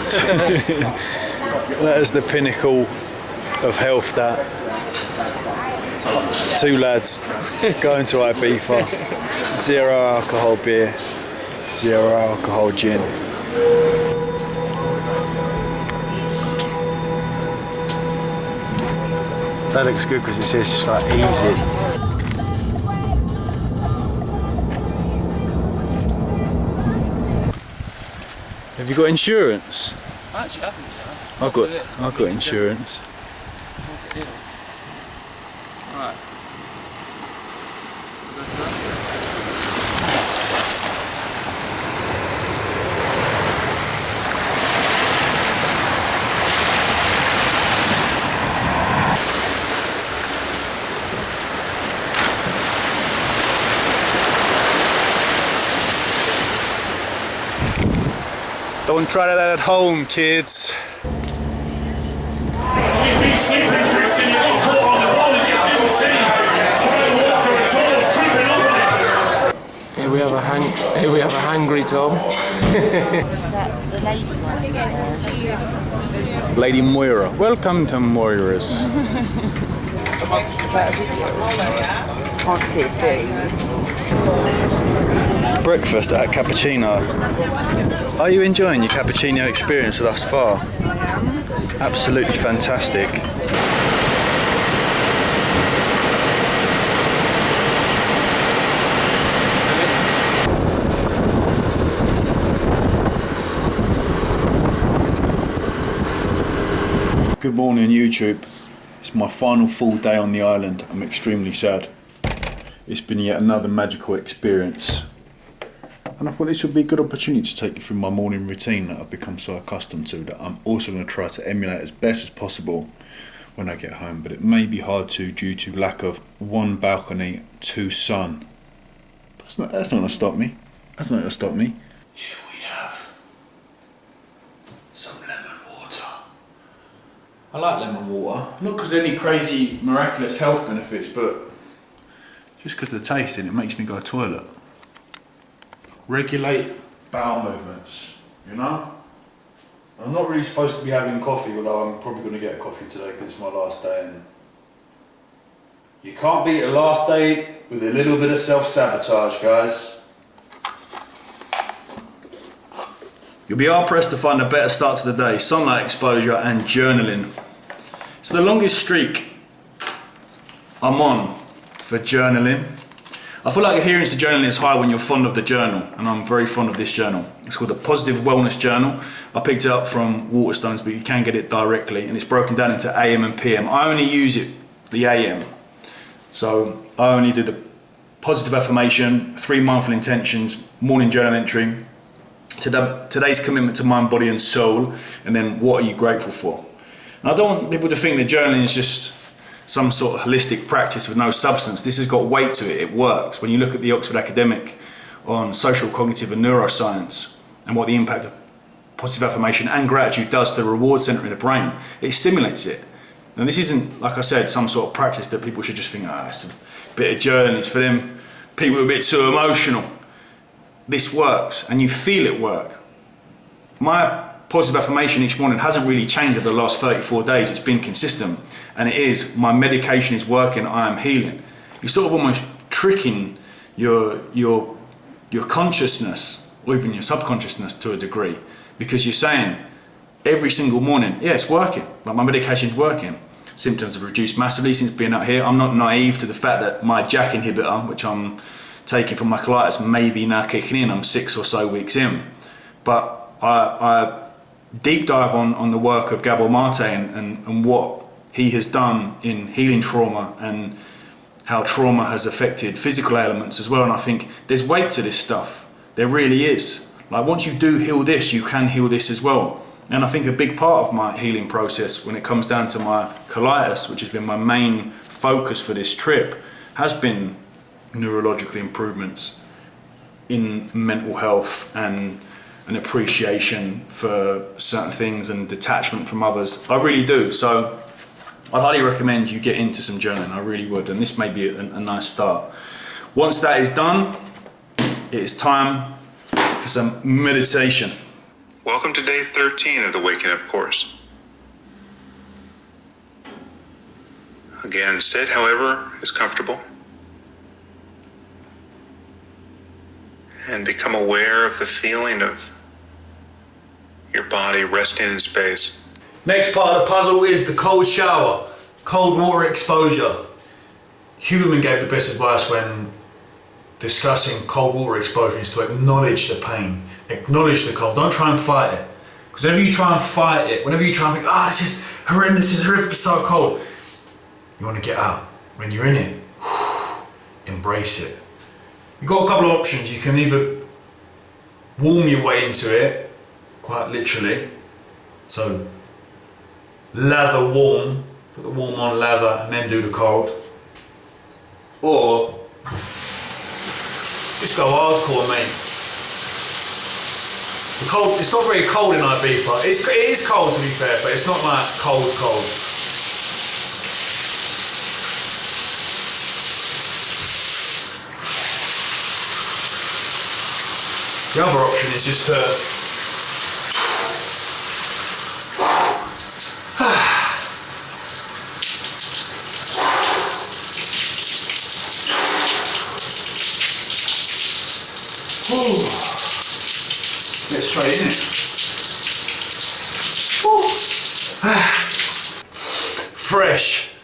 That is the pinnacle of health, that. Two lads going to Ibiza, 0 alcohol beer, 0 alcohol gin. That looks good because it says just like easy. Have you got insurance? I actually haven't. I've got insurance. Alright. Don't try that at home, kids. Here we have a hangry Tom. The lady one. Lady Moira. Welcome to Moira's. Breakfast at Cappuccino. Are you enjoying your cappuccino experience thus far? Absolutely fantastic. Good morning, YouTube. It's my final full day on the island. I'm extremely sad. It's been yet another magical experience. And I thought this would be a good opportunity to take you through my morning routine that I've become so accustomed to, that I'm also going to try to emulate as best as possible when I get home. But it may be hard to due to lack of 1 balcony, 2 sun. That's not going to stop me. That's not going to stop me. Here we have some lemon water. I like lemon water. Not because of any crazy miraculous health benefits, but just because of the taste and it makes me go to the toilet. Regulate bowel movements, you know? I'm not really supposed to be having coffee, although I'm probably going to get a coffee today because it's my last day, and you can't beat a last day with a little bit of self-sabotage, guys. You'll be hard pressed to find a better start to the day: sunlight exposure and journaling. It's the longest streak I'm on for journaling. I feel like adherence to journaling is high when you're fond of the journal, and I'm very fond of this journal. It's called the Positive Wellness Journal. I picked it up from Waterstones, but you can get it directly, and it's broken down into AM and PM. I only use it the AM, so I only do the positive affirmation, 3 mindful intentions, morning journal entry, today's commitment to mind, body and soul, and then what are you grateful for. And I don't want people to think that journaling is just some sort of holistic practice with no substance. This has got weight to it. It works. When you look at the Oxford Academic on social, cognitive and neuroscience and what the impact of positive affirmation and gratitude does to the reward centre in the brain, it stimulates it. Now this isn't, like I said, some sort of practice that people should just think, it's a bit of journaling, it's for them people who are a bit too emotional. This works, and you feel it work. My positive affirmation each morning hasn't really changed over the last 34 days. It's been consistent, and it is: my medication is working, I am healing. You're sort of almost tricking your consciousness, or even your subconsciousness to a degree, because you're saying every single morning, yeah, it's working, like my medication is working. Symptoms have reduced massively since being out here. I'm not naive to the fact that my JAK inhibitor, which I'm taking for my colitis, may be now kicking in. I'm 6 or so weeks in, but I deep dive on the work of Gabor Mate and what he has done in healing trauma and how trauma has affected physical ailments as well. And I think there's weight to this stuff. There really is. Like, once you do heal this, you can heal this as well. And I think a big part of my healing process when it comes down to my colitis, which has been my main focus for this trip, has been neurological improvements in mental health and an appreciation for certain things and detachment from others. I really do. So I'd highly recommend you get into some journaling. I really would, and this may be a nice start. Once that is done, it is time for some meditation. Welcome to day 13 of the Waking Up course. Again, sit however is comfortable. And become aware of the feeling of your body resting in space. Next part of the puzzle is the cold shower, cold water exposure. Huberman gave the best advice when discussing cold water exposure is to acknowledge the pain, acknowledge the cold, don't try and fight it. Because whenever you try and fight it, whenever you try and think, this is horrendous, this is horrific, it's so cold, you want to get out. When you're in it, embrace it. You've got a couple of options. You can either warm your way into it, quite literally, so lather warm, put the warm on, lather, and then do the cold. Or just go hardcore, mate. The cold, it's not very cold in Ibiza. It is cold, to be fair, but it's not like cold. The other option is just to get straight in it. Fresh.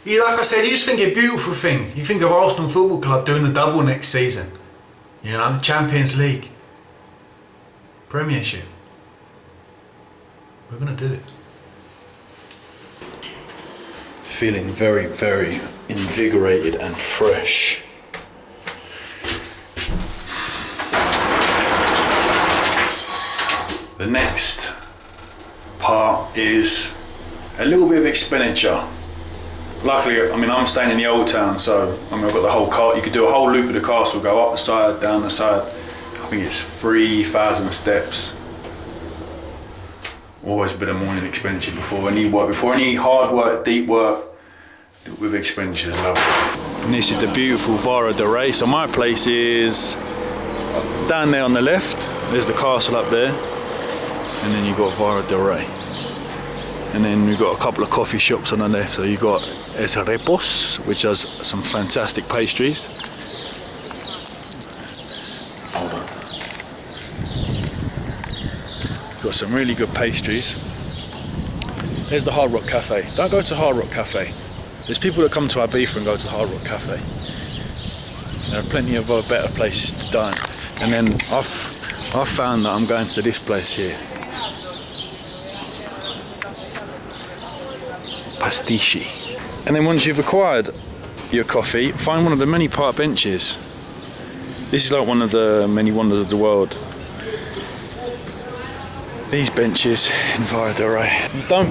Yeah, like I said, you just think of beautiful things. You think of Arsenal Football Club doing the double next season. You know, Champions League, Premiership. We're gonna do it. Feeling very, very invigorated and fresh. The next part is a little bit of expenditure. Luckily, I mean, I'm staying in the old town, so I've got the whole car. You could do a whole loop of the castle, go up the side, down the side. I think it's 3,000 steps. Always a bit of morning expenditure before any work, before any hard work, deep work. With expenditure is lovely. And this is the beautiful Vara de Rey. So my place is down there on the left. There's the castle up there. And then you've got Vara de Rey. And then we've got a couple of coffee shops on the left. So you've got Es Repos, which has some fantastic pastries. Hold on. Got some really good pastries. There's the Hard Rock Cafe. Don't go to Hard Rock Cafe. There's people that come to Ibiza and go to the Hard Rock Cafe. There are plenty of other better places to dine. And then I've found that I'm going to this place here. Pastici. And then once you've acquired your coffee, find one of the many park benches. This is like one of the many wonders of the world. These benches in Vara de Rey.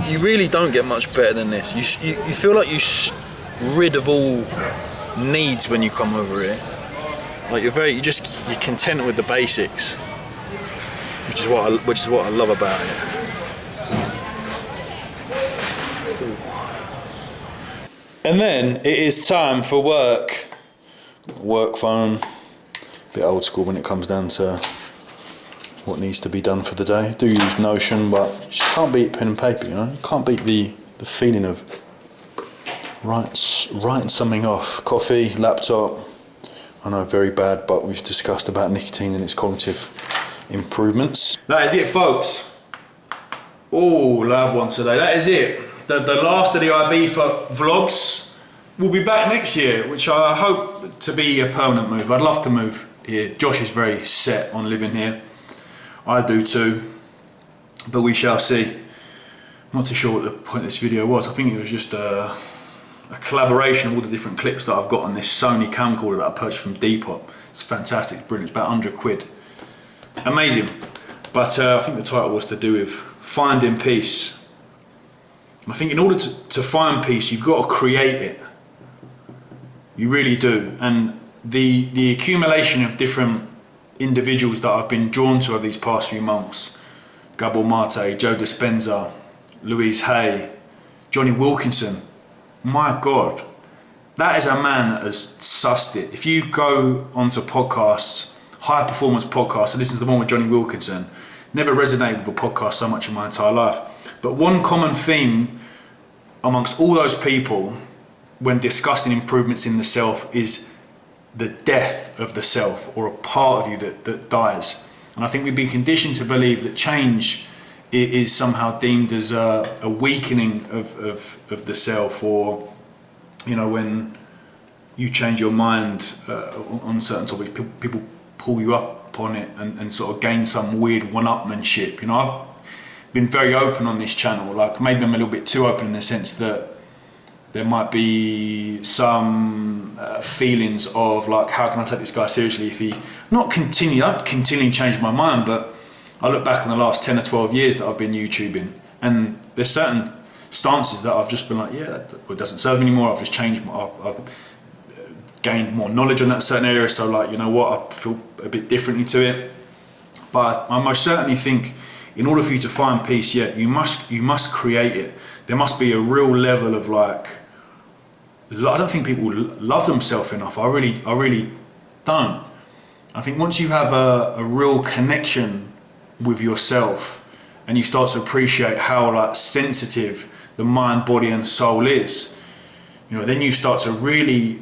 You really don't get much better than this. You feel like you're rid of all needs when you come over here. Like you're content with the basics, which is what I love about it. And then it is time for work. Work phone. A bit old school when it comes down to what needs to be done for the day. I do use Notion, but you just can't beat pen and paper, you know? You can't beat the feeling of writing something off. Coffee, laptop. I know, very bad, but we've discussed about nicotine and its cognitive improvements. That is it, folks. Oh, lab one today. That is it. The last of the Ibiza vlogs. We'll be back next year, which I hope to be a permanent move. I'd love to move here. Josh is very set on living here. I do too, but we shall see. I'm not too sure what the point of this video was. I think it was just a collaboration of all the different clips that I've got on this Sony camcorder that I purchased from Depop. It's fantastic, it's brilliant, it's about 100 quid. Amazing. But I think the title was to do with finding peace. And I think in order to find peace, you've got to create it. You really do. And the accumulation of different individuals that I've been drawn to over these past few months, Gabor Mate, Joe Dispenza, Louise Hay, Johnny Wilkinson, my God, that is a man that has sussed it. If you go onto podcasts, high performance podcasts, and listen to the one with Johnny Wilkinson, never resonated with a podcast so much in my entire life. But one common theme amongst all those people when discussing improvements in the self is the death of the self, or a part of you that dies. And I think we've been conditioned to believe that change is somehow deemed as a weakening of the self, or, you know, when you change your mind on certain topics, people pull you up on it and sort of gain some weird one-upmanship. You know, I've been very open on this channel, like maybe I'm a little bit too open in the sense that there might be some feelings of like, how can I take this guy seriously if he I'd continually change my mind, but I look back on the last 10 or 12 years that I've been YouTubing, and there's certain stances that I've just been like, yeah, it doesn't serve me anymore. I've just changed, I've gained more knowledge on that certain area, so like, you know what, I feel a bit differently to it. But I most certainly think in order for you to find peace, yeah, you must create it. There must be a real level of like, I don't think people love themselves enough. I really don't. I think once you have a real connection with yourself and you start to appreciate how like sensitive the mind, body and soul is, you know, then you start to really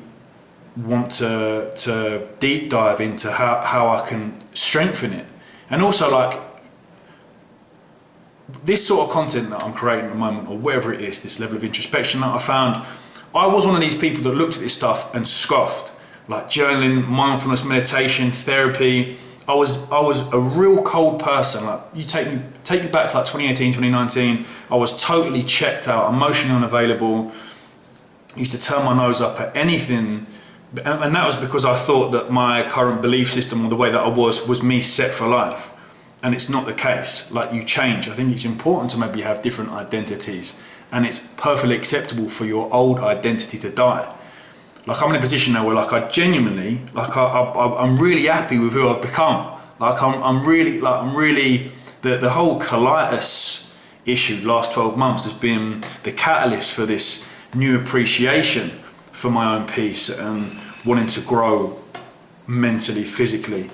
want to deep dive into how I can strengthen it. And also, like, this sort of content that I'm creating at the moment, or whatever it is, this level of introspection that I found, I was one of these people that looked at this stuff and scoffed, like journaling, mindfulness, meditation, therapy. I was a real cold person. Like, you take me back to like 2018, 2019. I was totally checked out, emotionally unavailable. Used to turn my nose up at anything, and that was because I thought that my current belief system, or the way that I was me set for life. And it's not the case. Like, you change. I think it's important to maybe have different identities, and it's perfectly acceptable for your old identity to die. Like, I'm in a position now where, like, I genuinely, like, I'm really happy with who I've become. Like, I'm really, the whole colitis issue last 12 months has been the catalyst for this new appreciation for my own peace and wanting to grow mentally, physically.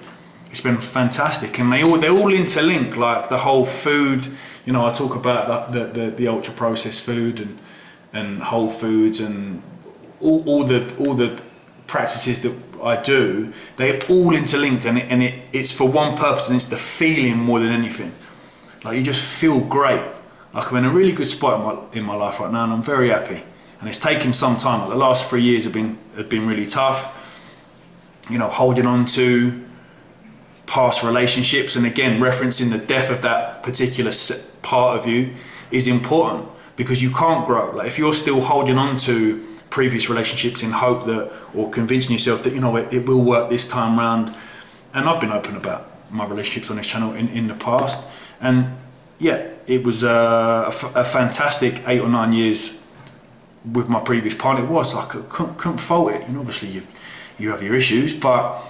It's been fantastic, and they all interlink. Like, the whole food, you know, I talk about the ultra processed food and whole foods and all the practices that I do. They all interlinked, and it's for one purpose, and it's the feeling more than anything. Like, you just feel great. Like, I'm in a really good spot in my life right now, and I'm very happy. And it's taken some time. Like, the last 3 years have been really tough. You know, holding on to past relationships, and again referencing the death of that particular part of you is important, because you can't grow. Like, if you're still holding on to previous relationships in hope that, or convincing yourself that, you know, it will work this time round. And I've been open about my relationships on this channel in the past, and yeah, it was a fantastic 8 or 9 years with my previous partner. It was like, I couldn't fault it. You know, obviously you have your issues, but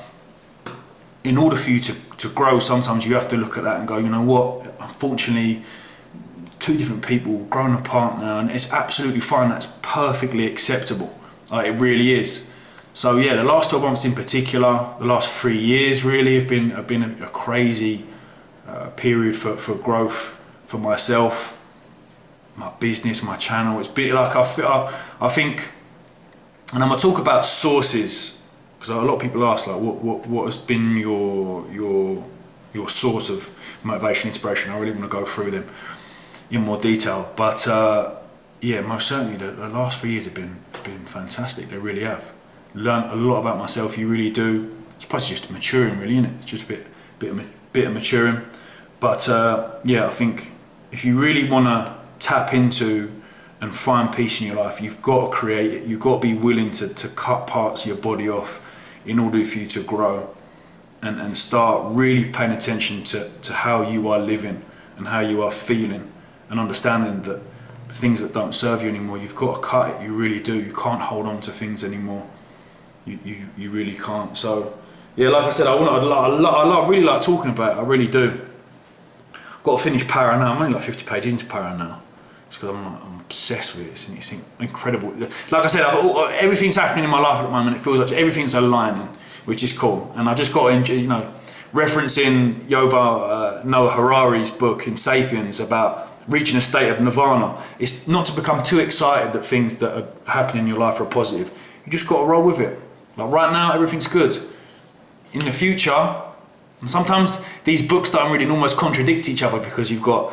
in order for you to grow, sometimes you have to look at that and go, you know what, unfortunately, 2 different people growing apart now, and it's absolutely fine. That's perfectly acceptable. Like, it really is. So yeah, the last 12 months in particular, the last 3 years really have been a crazy period for growth for myself, my business, my channel. It's been like, I think, and I'm gonna talk about sources, because a lot of people ask, like, what has been your source of motivation, inspiration. I really want to go through them in more detail, but yeah, most certainly the last 3 years have been fantastic. They really have. Learned a lot about myself. You really do. It's probably just maturing, really, isn't it? It's just a bit of maturing. But yeah, I think if you really want to tap into and find peace in your life, you've got to create it. You've got to be willing to cut parts of your body off in order for you to grow, and start really paying attention to how you are living and how you are feeling, and understanding that things that don't serve you anymore, you've got to cut it. You really do. You can't hold on to things anymore. You really can't. So yeah, like I said, I really like talking about it. I really do. I've got to finish Para now. I'm only like 50 pages into Para now. It's because I'm obsessed with it. It's incredible. Like I said, everything's happening in my life at the moment. It feels like everything's aligning, which is cool. And I just got to, you know, referencing Yuval Noah Harari's book in Sapiens about reaching a state of nirvana. It's not to become too excited that things that are happening in your life are positive. You just got to roll with it. Like right now, everything's good. In the future, and sometimes these books that I'm reading almost contradict each other, because you've got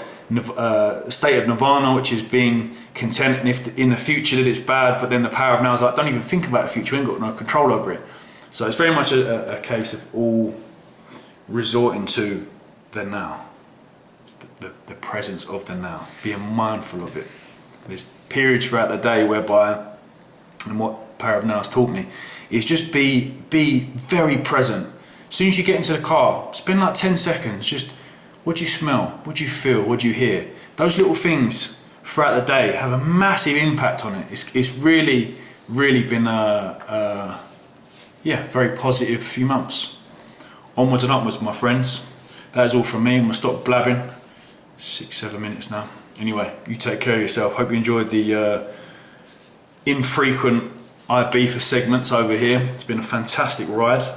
a state of nirvana, which is being content, and if in the future that it's bad, but then the power of now is like, don't even think about the future, you ain't got no control over it. So it's very much a case of all resorting to the now, the presence of the now, being mindful of it. There's periods throughout the day whereby, and what Power of Now has taught me, is just be very present. As soon as you get into the car, spend like 10 seconds, just what do you smell, what do you feel, what do you hear? Those little things throughout the day have a massive impact on it. It's really been yeah, very positive few months. Onwards and upwards, my friends. That is all from me. I'm gonna stop blabbing. 6-7 minutes now. Anyway, you take care of yourself. Hope you enjoyed the infrequent Ibiza segments over here. It's been a fantastic ride,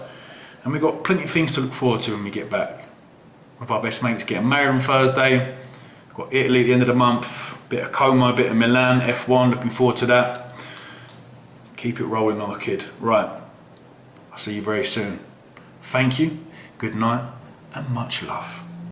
and we've got plenty of things to look forward to when we get back. With our best mates getting married on Thursday. We've got Italy at the end of the month. Bit of Como, bit of Milan, F1. Looking forward to that. Keep it rolling, my kid. Right. I'll see you very soon. Thank you, good night, and much love.